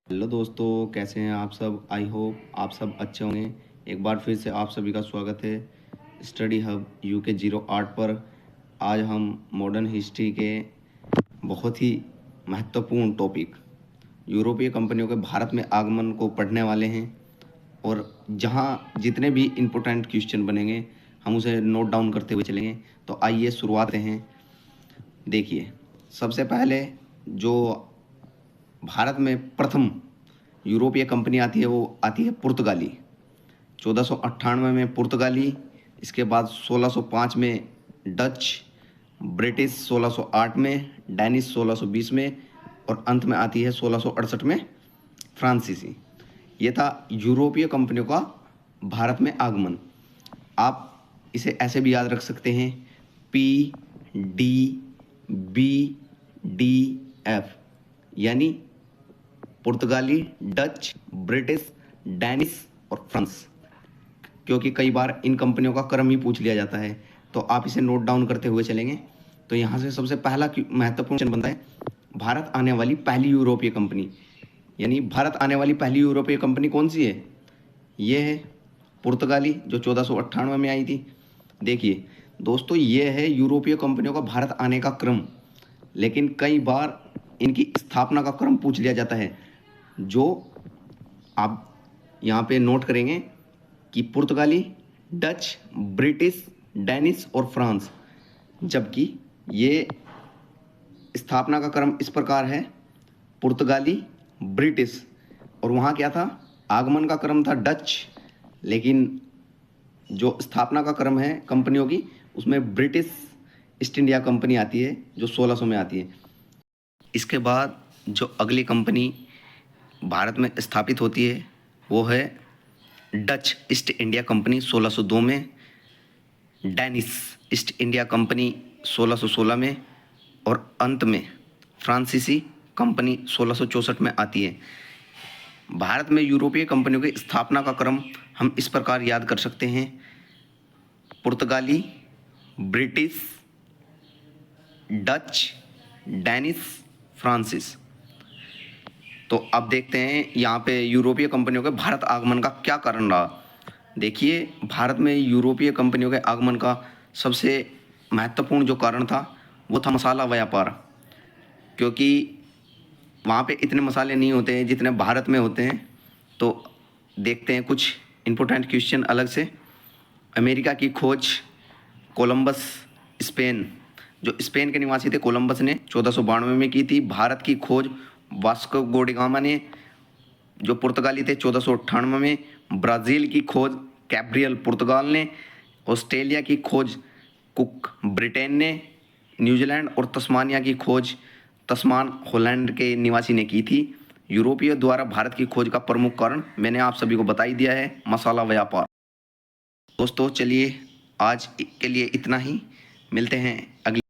Hello दोस्तों, कैसे हैं आप सब। आई होप आप सब अच्छे होंगे। एक बार फिर से आप सभी का स्वागत है स्टडी हब UK08 पर। आज हम मॉडर्न हिस्ट्री के बहुत ही महत्वपूर्ण टॉपिक यूरोपीय कंपनियों के भारत में आगमन को पढ़ने वाले हैं। और जहां जितने भी इम्पोर्टेंट क्वेश्चन बनेंगे हम उसे नोट डाउन करते हुए चलेंगे। तो आइए शुरुआत हैं। देखिए, सबसे पहले जो भारत में प्रथम यूरोपीय कंपनी आती है वो आती है पुर्तगाली। 1498 में पुर्तगाली, इसके बाद 1605 में डच, ब्रिटिश 1608 में, डैनिश 1620 में, और अंत में आती है 1668 में फ्रांसीसी। ये था यूरोपीय कंपनियों का भारत में आगमन। आप इसे ऐसे भी याद रख सकते हैं, PDBDF, यानी पुर्तगाली, डच, ब्रिटिश, डैनिश और फ्रांस, क्योंकि कई बार इन कंपनियों का क्रम ही पूछ लिया जाता है। तो आप इसे नोट डाउन करते हुए चलेंगे। तो यहाँ से सबसे पहला महत्वपूर्ण क्वेश्चन बनता है, भारत आने वाली पहली यूरोपीय कंपनी, यानी भारत आने वाली पहली यूरोपीय कंपनी कौन सी है। ये है पुर्तगाली, जो 1498 में आई थी। देखिए दोस्तों, ये है यूरोपीय कंपनियों का भारत आने का क्रम, लेकिन कई बार इनकी स्थापना का क्रम पूछ लिया जाता है, जो आप यहाँ पे नोट करेंगे कि पुर्तगाली, डच, ब्रिटिश, डैनिश और फ्रांस। जबकि ये स्थापना का क्रम इस प्रकार है, पुर्तगाली, ब्रिटिश, और वहाँ क्या था, आगमन का क्रम था डच, लेकिन जो स्थापना का क्रम है कंपनियों की, उसमें ब्रिटिश ईस्ट इंडिया कंपनी आती है जो 1600 में आती है। इसके बाद जो अगली कंपनी भारत में स्थापित होती है वो है डच ईस्ट इंडिया कंपनी 1602 में, डैनिश ईस्ट इंडिया कंपनी 1616 में, और अंत में फ्रांसीसी कंपनी 1664 में आती है। भारत में यूरोपीय कंपनियों की स्थापना का क्रम हम इस प्रकार याद कर सकते हैं, पुर्तगाली, ब्रिटिश, डच, डैनिश, फ्रांसिस। तो अब देखते हैं यहाँ पे यूरोपीय कंपनियों के भारत आगमन का क्या कारण रहा। देखिए, भारत में यूरोपीय कंपनियों के आगमन का सबसे महत्वपूर्ण जो कारण था वो था मसाला व्यापार, क्योंकि वहाँ पे इतने मसाले नहीं होते हैं जितने भारत में होते हैं। तो देखते हैं कुछ इम्पोर्टेंट क्वेश्चन अलग से। अमेरिका की खोज कोलंबस, स्पेन, जो स्पेन के निवासी थे कोलंबस ने 1492 में की थी। भारत की खोज वास्को गोडिगामा ने, जो पुर्तगाली थे, 1498 में। ब्राज़ील की खोज कैब्रियल पुर्तगाल ने। ऑस्ट्रेलिया की खोज कुक ब्रिटेन ने। न्यूजीलैंड और तस्मानिया की खोज तस्मान हॉलैंड के निवासी ने की थी। यूरोपीय द्वारा भारत की खोज का प्रमुख कारण मैंने आप सभी को बता ही दिया है, मसाला व्यापार। दोस्तों चलिए, आज के लिए इतना ही। मिलते हैं अगली